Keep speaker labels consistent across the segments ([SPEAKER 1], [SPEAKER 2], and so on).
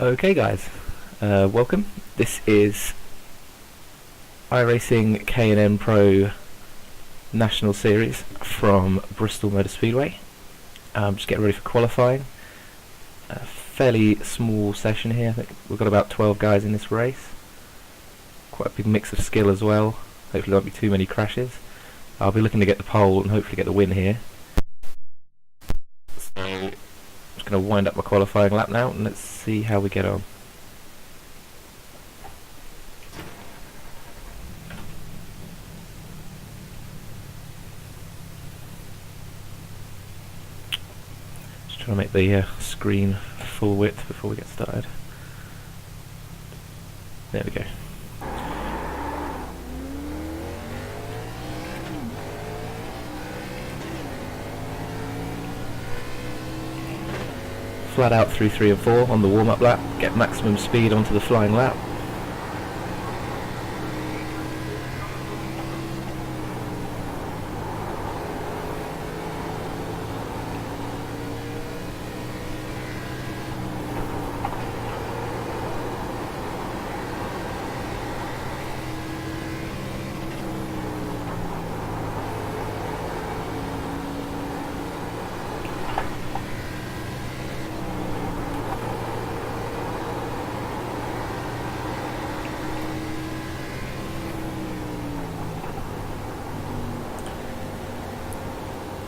[SPEAKER 1] Okay guys, welcome. This is iRacing K&N Pro National Series from Bristol Motor Speedway. Just getting ready for qualifying. A fairly small session here. I think we've got about 12 guys in this race. Quite a big mix of skill as well. Hopefully there won't be too many crashes. I'll be looking to get the pole and hopefully get the win here. So I'm just going to wind up my qualifying lap now and let's see how we get on. Trying to make the screen full width before we get started. There we go. Flat out through 3 and 4 on the warm-up lap, get maximum speed onto the flying lap.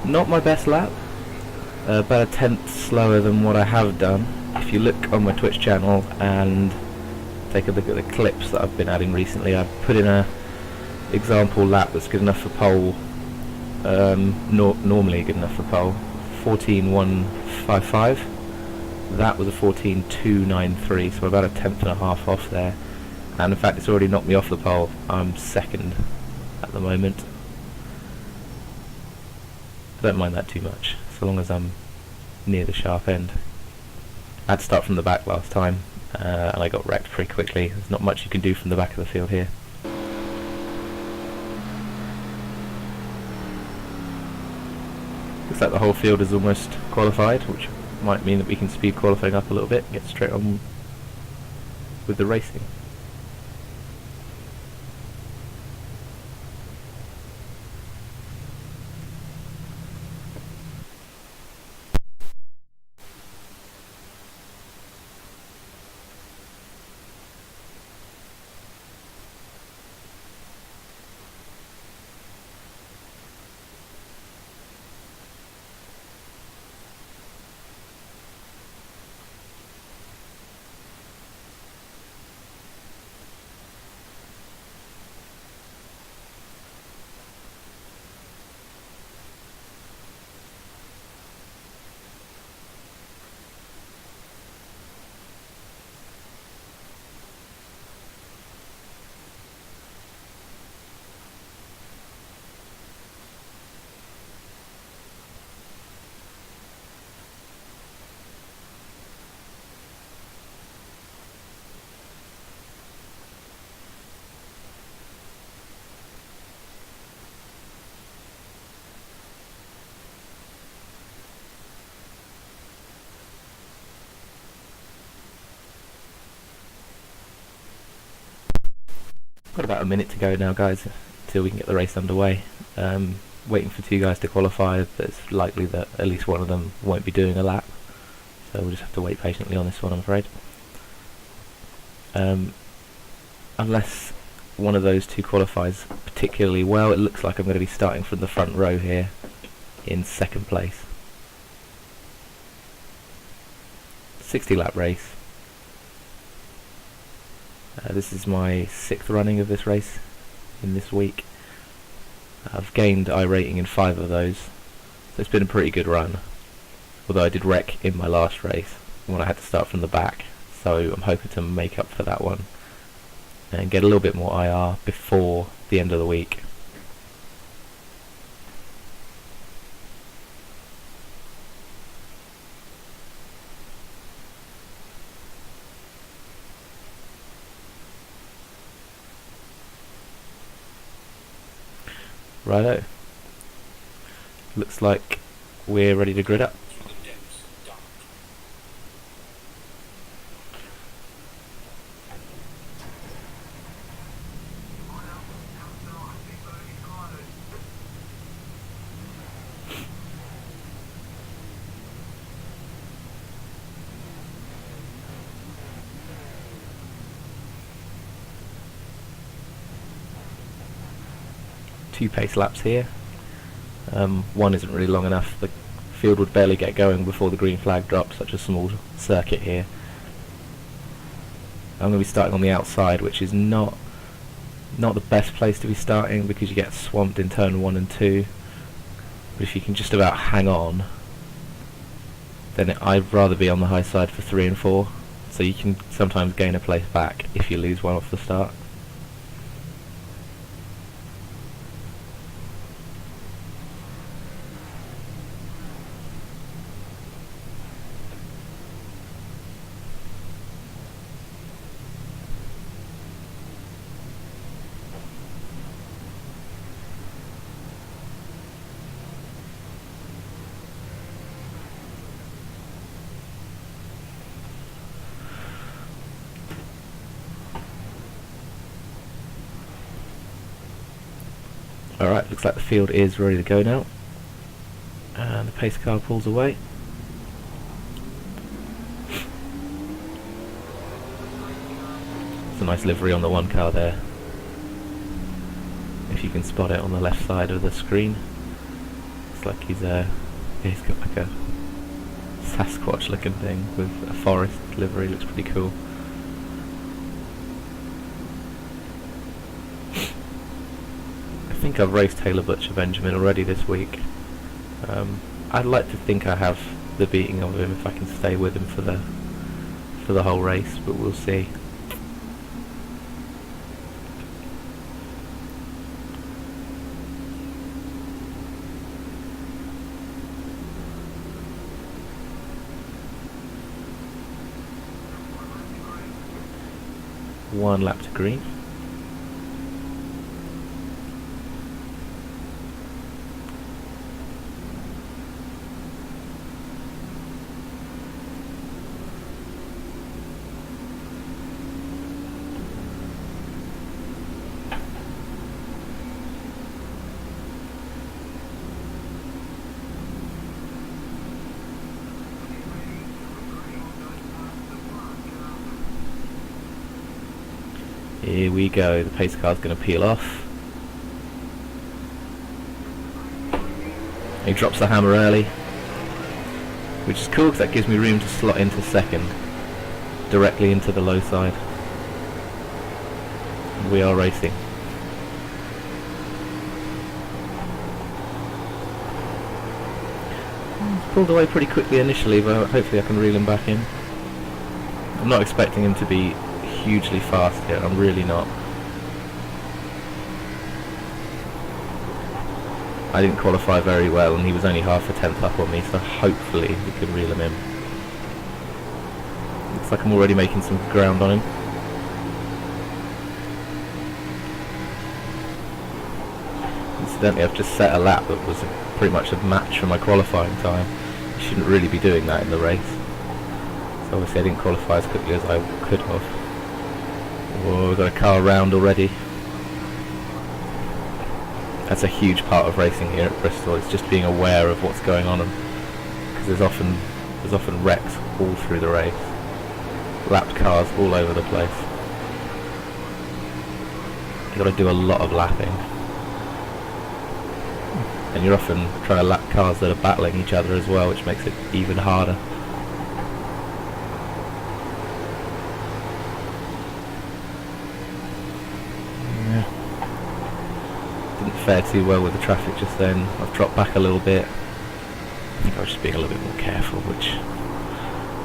[SPEAKER 1] Not my best lap, about a tenth slower than what I have done. If you look on my Twitch channel and take a look at the clips that I've been adding recently, I've put in a example lap that's good enough for pole, normally good enough for pole, 14.155. That was a 14.293, so about a tenth and a half off there. And in fact it's already knocked me off the pole. I'm second at the moment. I don't mind that too much, so long as I'm near the sharp end. I had to start from the back last time, and I got wrecked pretty quickly. There's not much you can do from the back of the field here. Looks like the whole field is almost qualified, which might mean that we can speed qualifying up a little bit and get straight on with the racing. Got about a minute to go now guys, until we can get the race underway. Waiting for 2 guys to qualify, but it's likely that at least one of them won't be doing a lap, so we'll just have to wait patiently on this one, I'm afraid. Unless one of those 2 qualifies particularly well, it looks like I'm going to be starting from the front row here in second place. 60 lap race. This is my 6th running of this race in this week. I've gained iRating in 5 of those, so it's been a pretty good run. Although I did wreck in my last race when I had to start from the back, so I'm hoping to make up for that one and get a little bit more IR before the end of the week. Righto. Looks like we're ready to grid up. 2 pace laps here. One isn't really long enough. The field would barely get going before the green flag dropped, such a small circuit here. I'm going to be starting on the outside, which is not the best place to be starting because you get swamped in turn 1 and 2. But if you can just about hang on, then I'd rather be on the high side for 3 and 4, so you can sometimes gain a place back if you lose one off the start. Alright, looks like the field is ready to go now. And the pace car pulls away. It's a nice livery on the one car there, if you can spot it on the left side of the screen. Looks like he's got like a Sasquatch looking thing with a forest livery. Looks pretty cool. I think I've raced Taylor Butcher Benjamin already this week. I'd like to think I have the beating of him if I can stay with him for the whole race, but we'll see. One lap to green. Here we go, the pace car's going to peel off. He drops the hammer early, which is cool because that gives me room to slot into second, directly into the low side. And we are racing. He's pulled away pretty quickly initially, but hopefully I can reel him back in. I'm not expecting him to be hugely fast here, I'm really not. I didn't qualify very well and he was only half a tenth up on me, so hopefully we can reel him in. Looks like I'm already making some ground on him. Incidentally, I've just set a lap that was pretty much a match for my qualifying time. I shouldn't really be doing that in the race. So obviously I didn't qualify as quickly as I could have. Whoa, we've got a car around already. That's a huge part of racing here at Bristol. It's just being aware of what's going on, because there's often wrecks all through the race. Lapped cars all over the place. You've got to do a lot of lapping, and you're often trying to lap cars that are battling each other as well, which makes it even harder. Fare too well with the traffic just then. I've dropped back a little bit. I think I was just being a little bit more careful, which,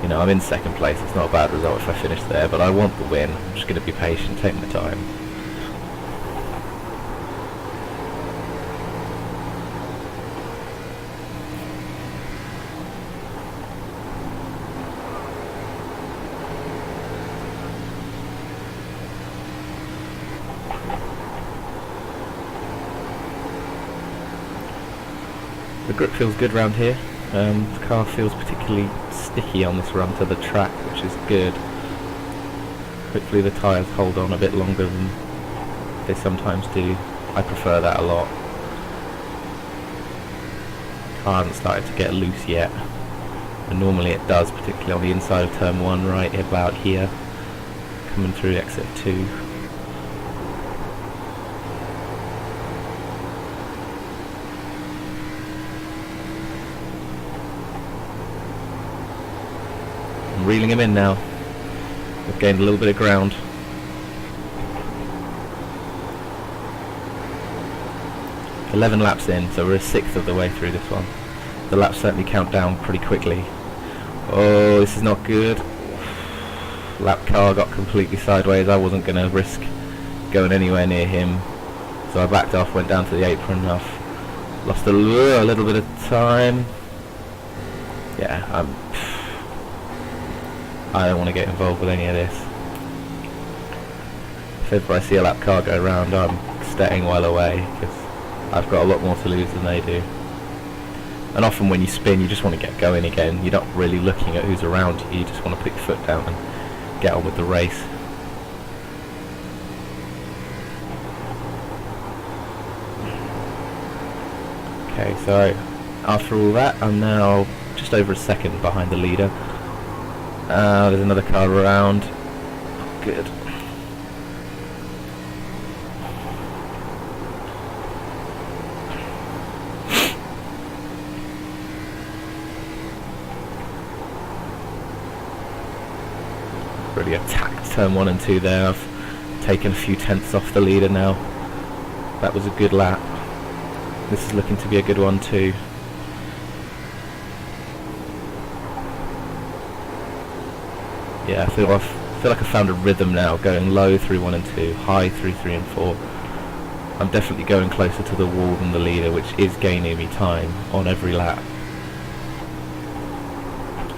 [SPEAKER 1] you know, I'm in second place. It's not a bad result if I finish there, but I want the win. I'm just going to be patient, take my time. The grip feels good round here. The car feels particularly sticky on this run to the track, which is good. Hopefully the tyres hold on a bit longer than they sometimes do. I prefer that a lot. Car hasn't started to get loose yet, and normally it does, particularly on the inside of turn 1, right about here, coming through exit 2. I'm reeling him in now. We've gained a little bit of ground. "11 laps in, so we're a sixth of the way through this one. The laps certainly count down pretty quickly. Oh, this is not good. Lap car got completely sideways. I wasn't going to risk going anywhere near him, so I backed off, went down to the apron. I've lost a little bit of time. Yeah, I don't want to get involved with any of this. If ever I see a lap car go round, I'm staying well away, because I've got a lot more to lose than they do. And often when you spin, you just want to get going again. You're not really looking at who's around you. You just want to put your foot down and get on with the race. Okay, so after all that, I'm now just over a second behind the leader. There's another car around. Good. Really attacked turn 1 and 2 there. I've taken a few tenths off the leader now. That was a good lap. This is looking to be a good one too. Yeah, I feel like I found a rhythm now, going low through 1 and 2, high through 3 and 4. I'm definitely going closer to the wall than the leader, which is gaining me time on every lap.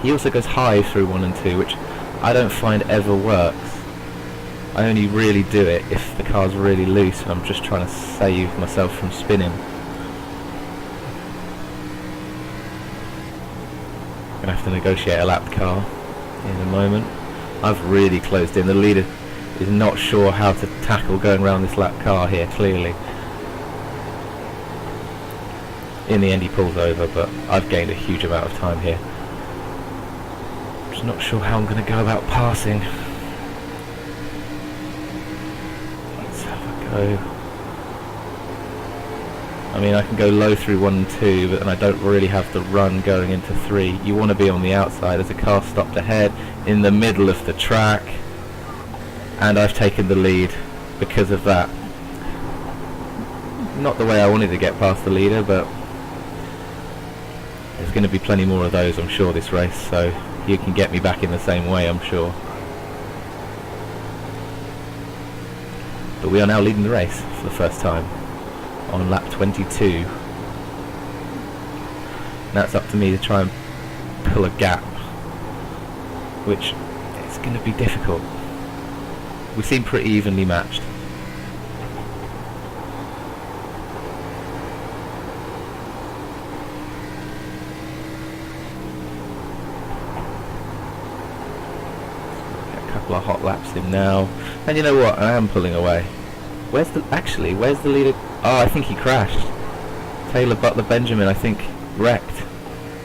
[SPEAKER 1] He also goes high through 1 and 2, which I don't find ever works. I only really do it if the car's really loose and I'm just trying to save myself from spinning. I'm gonna have to negotiate a lapped car in a moment. I've really closed in. The leader is not sure how to tackle going around this lap car here, clearly. In the end he pulls over, but I've gained a huge amount of time here. Just not sure how I'm going to go about passing. Let's have a go. I mean, I can go low through 1 and 2, but then I don't really have the run going into 3. You want to be on the outside. There's a car stopped ahead in the middle of the track, and I've taken the lead because of that. Not the way I wanted to get past the leader, but there's going to be plenty more of those, I'm sure, this race, so you can get me back in the same way, I'm sure. But we are now leading the race for the first time on lap 22. Now it's up to me to try and pull a gap, which is going to be difficult. We seem pretty evenly matched. Of hot laps in now, and you know what, I am pulling away. Where's the leader? Oh, I think he crashed. Taylor Butler Benjamin, I think, wrecked.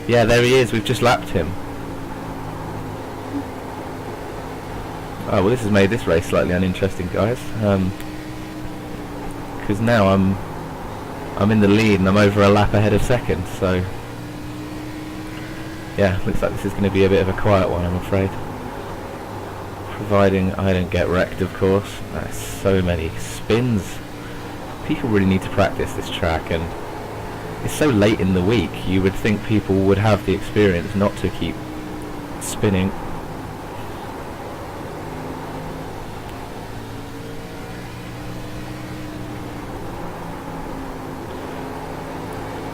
[SPEAKER 1] Yeah, there he is. We've just lapped him. Oh well, this has made this race slightly uninteresting, guys, because now I'm in the lead and I'm over a lap ahead of second, so yeah, looks like this is going to be a bit of a quiet one, I'm afraid. Providing I don't get wrecked, of course. There's so many spins. People really need to practice this track, and it's so late in the week. You would think people would have the experience not to keep spinning.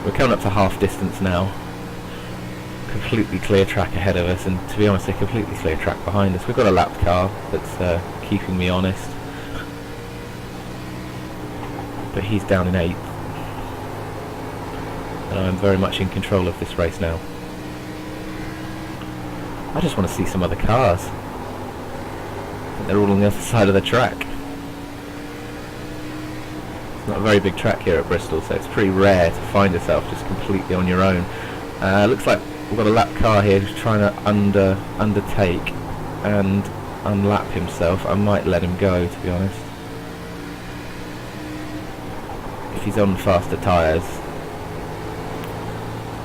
[SPEAKER 1] We're coming up to half distance now. Completely clear track ahead of us, and to be honest, a completely clear track behind us. We've got a lapped car that's keeping me honest, but he's down in 8th, and I'm very much in control of this race now. I just want to see some other cars. I think they're all on the other side of the track. It's not a very big track here at Bristol, so it's pretty rare to find yourself just completely on your own. Looks like we've got a lap car here who's trying to undertake and unlap himself. I might let him go, to be honest. If he's on faster tyres.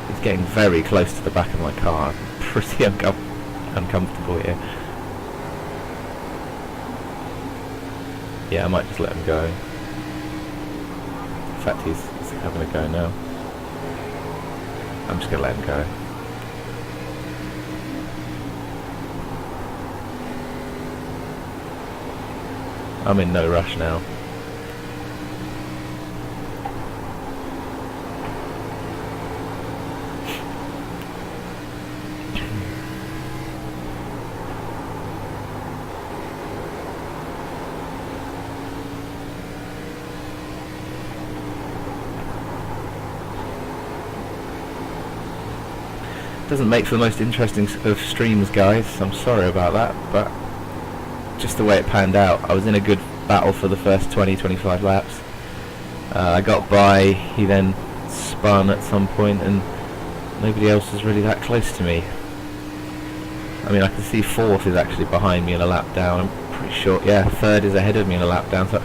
[SPEAKER 1] He's getting very close to the back of my car. I'm pretty uncomfortable here. Yeah, I might just let him go. In fact, he's having a go now. I'm just going to let him go. I'm in no rush now. Doesn't make for the most interesting of streams, guys. I'm sorry about that, but just the way it panned out. I was in a good battle for the first 20-25 laps. I got by, he then spun at some point, and nobody else was really that close to me. I mean, I can see fourth is actually behind me in a lap down. I'm pretty sure, yeah, third is ahead of me in a lap down. So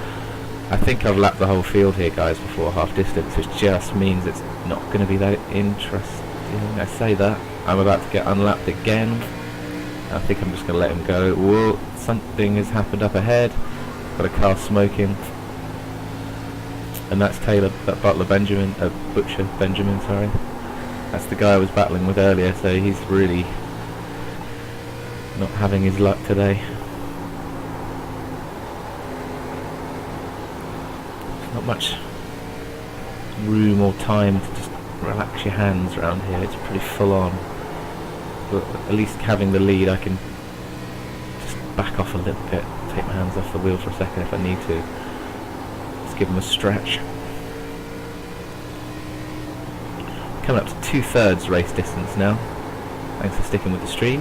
[SPEAKER 1] I think I've lapped the whole field here, guys, before half distance, which just means it's not going to be that interesting. I say that. I'm about to get unlapped again. I think I'm just going to let him go. Whoa, something has happened up ahead. Got a car smoking. And that's Butcher Benjamin, sorry. That's the guy I was battling with earlier, so he's really not having his luck today. Not much room or time to just relax your hands around here. It's pretty full on. But at least having the lead, I can just back off a little bit, take my hands off the wheel for a second if I need to. Just give them a stretch. Coming up to 2/3 race distance now. Thanks for sticking with the stream.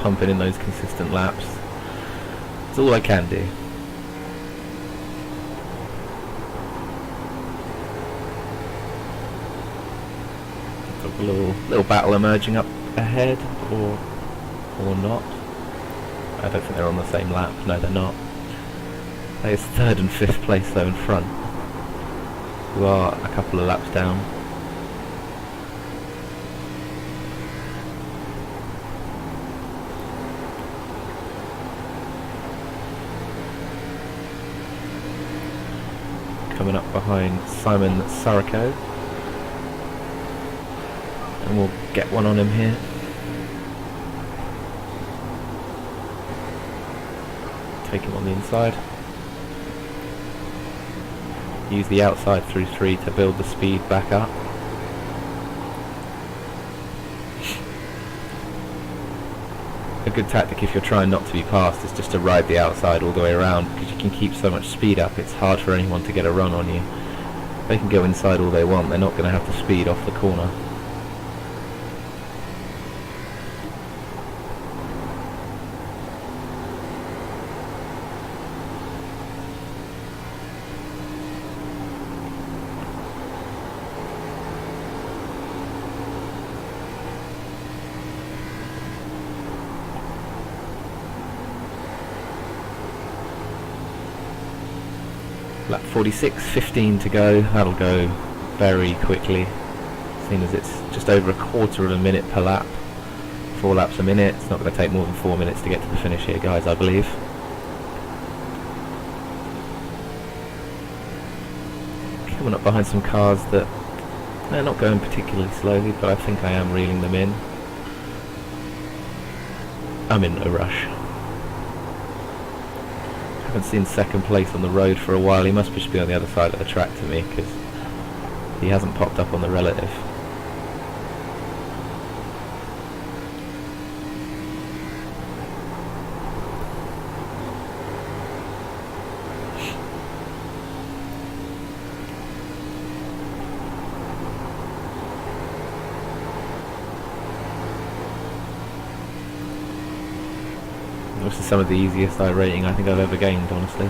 [SPEAKER 1] Pumping in those consistent laps. It's all I can do. A little battle emerging up ahead, or not. I don't think they're on the same lap. No, they're not. It's third and fifth place though in front, who are a couple of laps down. Coming up behind Simon Sarako, and we'll get one on him here. Take him on the inside. Use the outside through 3 to build the speed back up. A good tactic if you're trying not to be passed is just to ride the outside all the way around, because you can keep so much speed up. It's hard for anyone to get a run on you. They can go inside all they want, they're not going to have to speed off the corner. Lap 46, 15 to go. That'll go very quickly, seeing as it's just over a quarter of a minute per lap. 4 laps a minute. It's not going to take more than 4 minutes to get to the finish here, guys, I believe. Coming up behind some cars that they're not going particularly slowly, but I think I am reeling them in. I'm in no rush. Haven't seen second place on the road for a while. He must just be on the other side of the track to me, because he hasn't popped up on the relative. This is some of the easiest iRacing I think I've ever gained, honestly.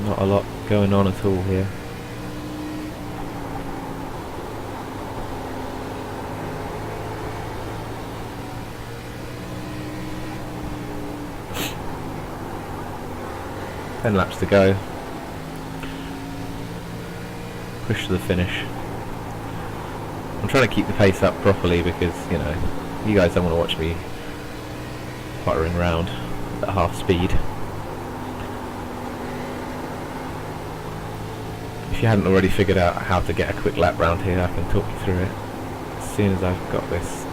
[SPEAKER 1] Not a lot going on at all here. 10 laps to go. Push to the finish. I'm trying to keep the pace up properly because, you know, you guys don't want to watch me puttering around at half speed. If you hadn't already figured out how to get a quick lap round here, I can talk you through it. As soon as I've got this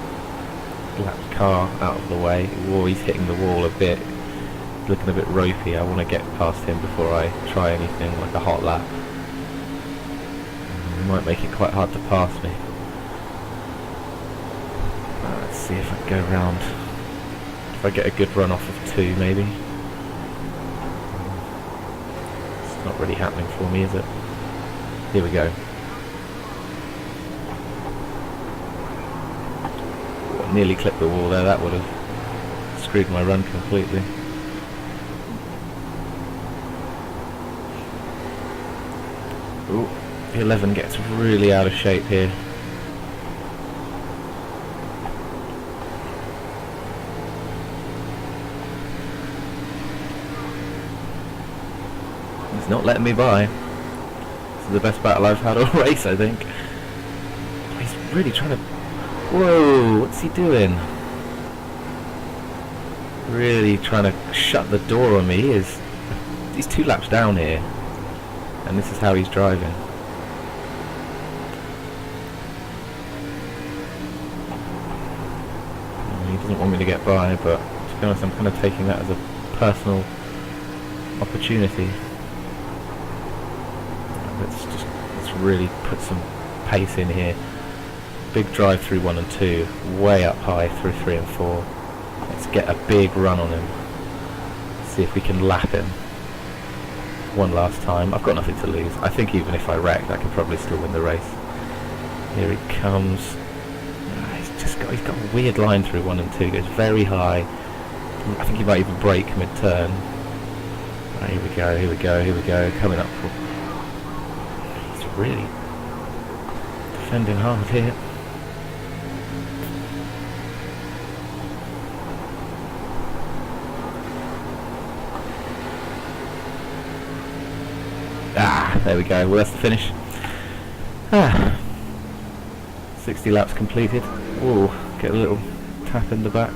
[SPEAKER 1] lapped car out of the way, oh, he's hitting the wall a bit, looking a bit ropey. I want to get past him before I try anything like a hot lap. It might make it quite hard to pass me. Let's see if I can go round. If I get a good run off of 2 maybe. It's not really happening for me, is it? Here we go. Oh, nearly clipped the wall there, that would have screwed my run completely. Ooh, 11 gets really out of shape here. He's not letting me by. This is the best battle I've had all race, I think. He's really trying to... Whoa, what's he doing? Really trying to shut the door on me. He's 2 laps down here. And this is how he's driving. He doesn't want me to get by, but to be honest, I'm kind of taking that as a personal opportunity. Let's really put some pace in here. Big drive through 1 and 2, way up high through 3 and 4. Let's get a big run on him. See if we can lap him one last time. I've got nothing to lose. I think even if I wrecked, I could probably still win the race. Here he comes. He's got a weird line through 1 and 2. Goes very high. I think he might even brake mid-turn. Right, here we go. Here we go. Here we go. Coming up. He's really defending hard here. Ah, there we go. Well, that's the finish. 60 laps completed. Whoa, get a little tap in the back.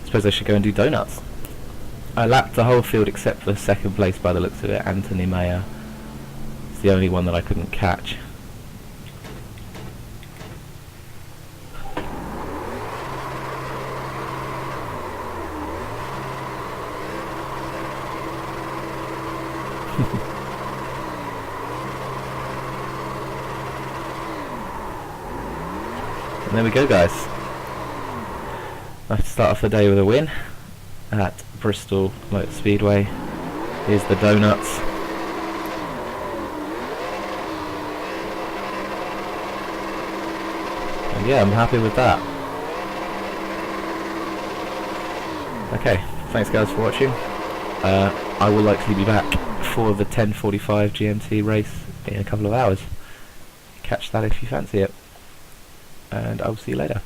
[SPEAKER 1] Suppose I should go and do donuts. I lapped the whole field except for second place by the looks of it, Anthony Mayer. It's the only one that I couldn't catch. And there we go, guys. I have to start off the day with a win at Bristol Motor Speedway. Here's the donuts. And yeah, I'm happy with that. Okay, thanks guys for watching. I will likely be back for the 10:45 GMT race in a couple of hours. Catch that if you fancy it. And I will see you later.